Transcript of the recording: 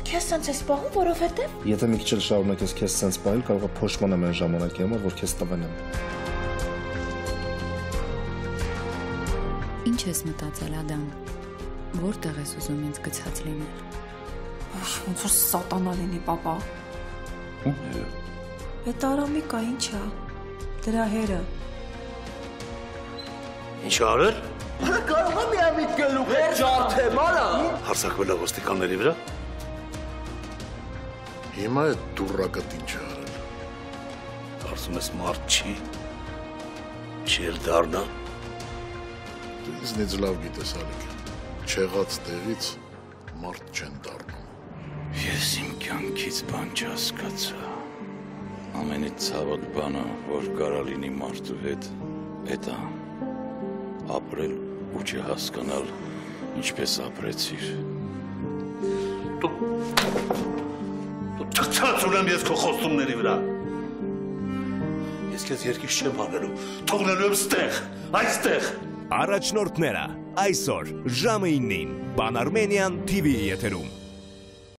Քեզ սենց ես պահում, որովհետև։ Եթե մի քիչ էլ շարունակես քեզ սենց պահել, կարող է փոշմանեմ այն ժամանակի համար, որ քեզ տվենեմ։ Ինչ ես մտածել, Ադամ։ Որտեղ ես ուզում ինձ գցած լինել։ Ոնց որ սատանա լինի, պապա։ Ում հերը։ Այդ Արամիկա ինչ է։ Դրա հերը։ Ինչ արել։ Կարող է միամիտ գլուխ ջարդեմ, արա։ Հարձակվել է ոստիկանների վրա։ Հիմա այդ դուրակդ ինչ է արել։ Կարծում ես մարդ չի։ Չի էլ դառնա։ Դու ինձնից լավ գիտես, Ալիք։ Չեղած տեղից մարդ չեն դառնում։ Ես իմ կյանքից բան չհասկացա։ Ամենից ցավոտ բանը, որ կարա լինի մարդու հետ, էդ է ապրել ու չհասկանալ, ինչպես ապրեցիր։ Դու թքցած ունեմ ես քո խոստումների վրա։ Ես քեզ երկիշ չեմ անելու, թողնելու եմ ստեղ, այստեղ։ Առաջնորդները այսօր ժամը 9-ին Pan Armenian TV եթերում։